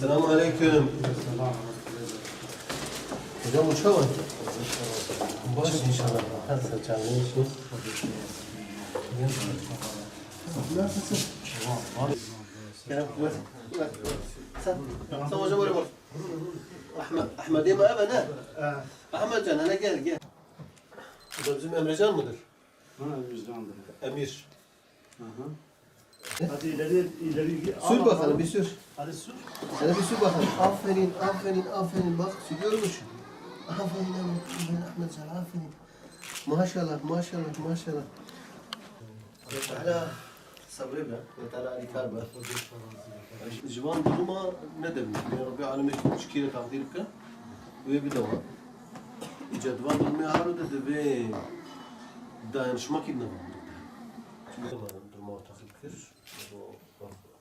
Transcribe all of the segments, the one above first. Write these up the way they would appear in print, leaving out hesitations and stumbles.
Selamun aleyküm. Hocam uçağa var. Baş inşallah. Nasıl canlı işin? Nasılsın? Sen hocam oraya bak. Ahmet değil mi abi ne? Ahmet Can hele gel. Bu da bizim Emrecan mıdır? Emrecan'dır. Emir. Hadi ileri. Sür bakalım bir sür. Hadi sür. Sana bir sür bakalım. Aferin. Bak sürüyormuş. Aferin Ahmet Can aferin. Maşallah. Ve Teala sabrı be. Ve Teala ikar be. Civan duruma ne demek? Ya Rabbi alemi çıkıyla takdir ki. Ve bir de var. Cedvan durmaya haru dedi ve dayanışmak gibi ne var? Şimdi durma takdir. Bu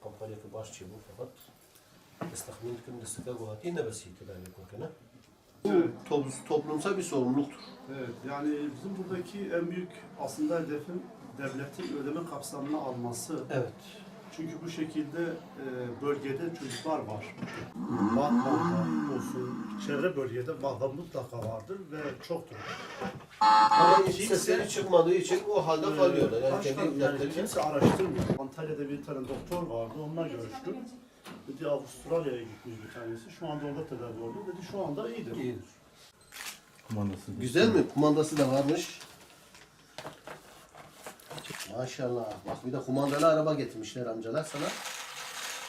kampanya ki başçı bu fakat استخدمتكم الاستفاق وهاتين بس كذا يكون كنا toplumsal bir sorumluluktur. Evet, yani bizim buradaki en büyük aslında hedefim devletin ödeme kapsamına alması. Evet. Çünkü bu şekilde bölgede çocuklar var. Batman'da olsun, çevre bölgede valla mutlaka vardır ve çoktur. Ama hiç sesleri çıkmadığı için o halde kalıyorlar. Yani kimse araştırmıyor. Antalya'da bir tane doktor vardı, onunla görüştüm. Dedi Avustralya'ya gitmiş bir tanesi. Şu anda orada tedavi oluyor. Dedi şu anda iyidir. Kumandası. Güzel mi? Kumandası da varmış. Maşallah. Bak bir de kumandalı araba getirmişler amcalar sana.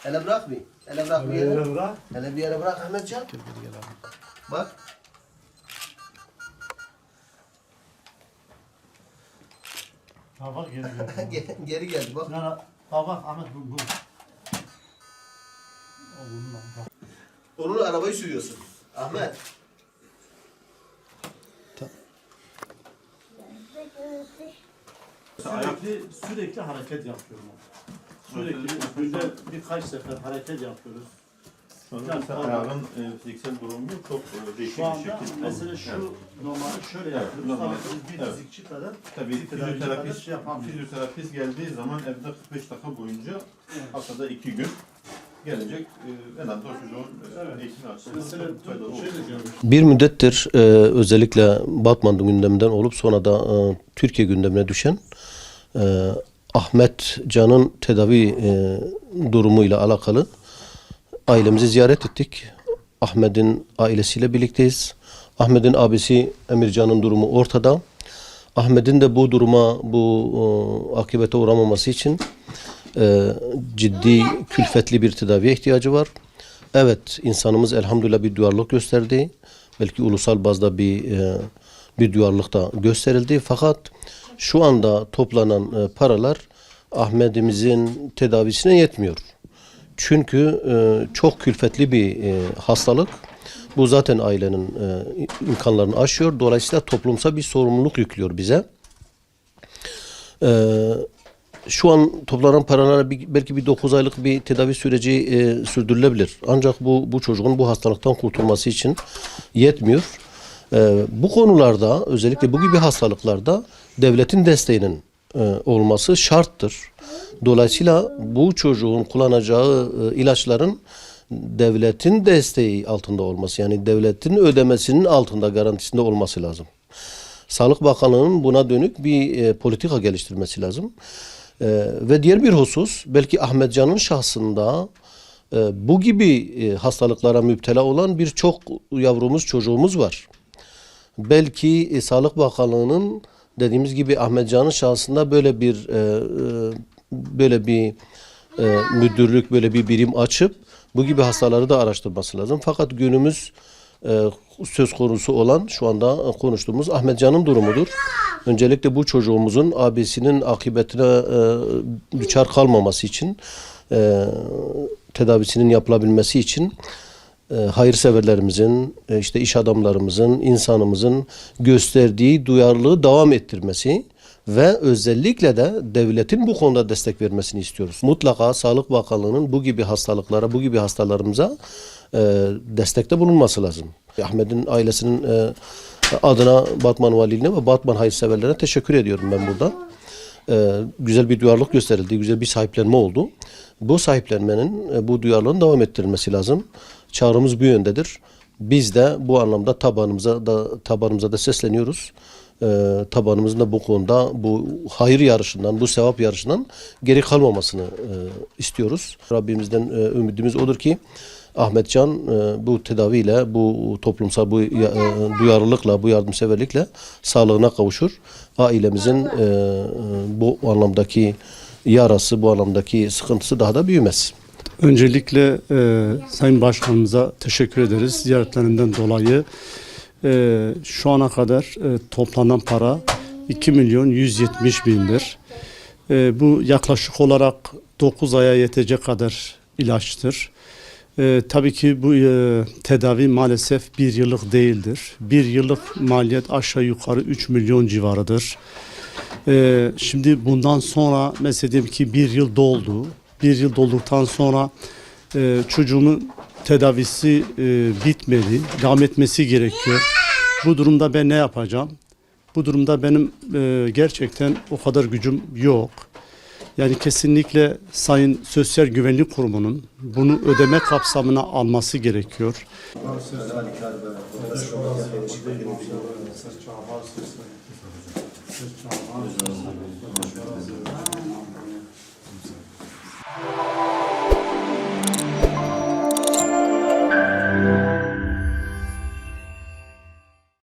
Hele bırak bir. Hele bir yere bırak Ahmetcan. Bak. Ha bak geri. Geri geldi bak. Bak Ahmet bu. Onun arabayı sürüyorsun. Ahmet. Sürekli hareket yapıyorum. Sürekli günde birkaç sefer hareket yapıyoruz. Mesela ayağın fiziksel durumu çok değişik Şu bir anda şekilde. mesela şu normalde şöyle yapıyoruz. normal. Tabii bir fizikçi kadar Tabii fizyoterapist yapamıyor. fizyoterapist geldiği zaman evde 45 dakika boyunca haftada 2 gün gelecek en az o çocuğun eğitimi açısından faydalı olur. Bir müddettir özellikle Batman gündeminden olup sonra da Türkiye gündemine düşen Ahmet Can'ın tedavi durumuyla alakalı ailemizi ziyaret ettik. Ahmet'in ailesiyle birlikteyiz. Ahmet'in abisi Emircan'ın durumu ortada. Ahmet'in de bu duruma, bu akıbete uğramaması için ciddi, külfetli bir tedaviye ihtiyacı var. Evet, insanımız elhamdülillah bir duyarlılık gösterdi. Belki ulusal bazda bir duyarlılık da gösterildi. Fakat şu anda toplanan paralar Ahmet'imizin tedavisine yetmiyor. Çünkü çok külfetli bir hastalık. Bu zaten ailenin imkanlarını aşıyor. Dolayısıyla toplumsal bir sorumluluk yüklüyor bize. Şu an toplanan paralara belki bir 9 aylık bir tedavi süreci sürdürülebilir. Ancak bu çocuğun bu hastalıktan kurtulması için yetmiyor. Bu konularda özellikle bu gibi hastalıklarda devletin desteğinin olması şarttır. Dolayısıyla bu çocuğun kullanacağı ilaçların devletin desteği altında olması, yani devletin ödemesinin altında, garantisinde olması lazım. Sağlık Bakanlığı'nın buna dönük bir politika geliştirmesi lazım. Ve diğer bir husus, belki Ahmet Can'ın şahsında bu gibi hastalıklara müptela olan birçok yavrumuz, çocuğumuz var. Belki Sağlık Bakanlığı'nın dediğimiz gibi Ahmet Can'ın şahsında böyle bir müdürlük, böyle bir birim açıp bu gibi hastaları da araştırması lazım. Fakat günümüz söz konusu olan, şu anda konuştuğumuz Ahmet Can'ın durumudur. Öncelikle bu çocuğumuzun abisinin akıbetine düçar kalmaması için, tedavisinin yapılabilmesi için hayırseverlerimizin, işte iş adamlarımızın, insanımızın gösterdiği duyarlılığı devam ettirmesi ve özellikle de devletin bu konuda destek vermesini istiyoruz. Mutlaka Sağlık Bakanlığı'nın bu gibi hastalıklara, bu gibi hastalarımıza destekte bulunması lazım. Ahmet'in ailesinin adına Batman Valiliğine ve Batman hayırseverlerine teşekkür ediyorum ben buradan. güzel bir duyarlılık gösterildi, güzel bir sahiplenme oldu. Bu sahiplenmenin, bu duyarlılığın devam ettirilmesi lazım. Çağrımız bu yöndedir. Biz de bu anlamda tabanımıza da sesleniyoruz. Tabanımızın da bu konuda bu hayır yarışından, bu sevap yarışından geri kalmamasını istiyoruz. Rabbimizden ümidimiz odur ki Ahmetcan bu tedaviyle, bu toplumsal bu duyarlılıkla, bu yardımseverlikle sağlığına kavuşur. Ailemizin bu anlamdaki yarası, bu anlamdaki sıkıntısı daha da büyümez. Öncelikle Sayın Başkanımıza teşekkür ederiz ziyaretlerinden dolayı. Şu ana kadar toplanan para 2.170.000'dir. Bu yaklaşık olarak 9 aya yetecek kadar ilaçtır. Tabii ki bu tedavi maalesef bir yıllık değildir. Bir yıllık maliyet aşağı yukarı 3 milyon civarıdır. Şimdi bundan sonra mesela diyelim ki bir yıl doldu. Bir yıl dolduktan sonra çocuğumun tedavisi bitmedi. Devam etmesi gerekiyor. Bu durumda ben ne yapacağım? Bu durumda benim gerçekten o kadar gücüm yok. Yani kesinlikle Sayın Sosyal Güvenlik Kurumu'nun bunu ödeme kapsamına alması gerekiyor.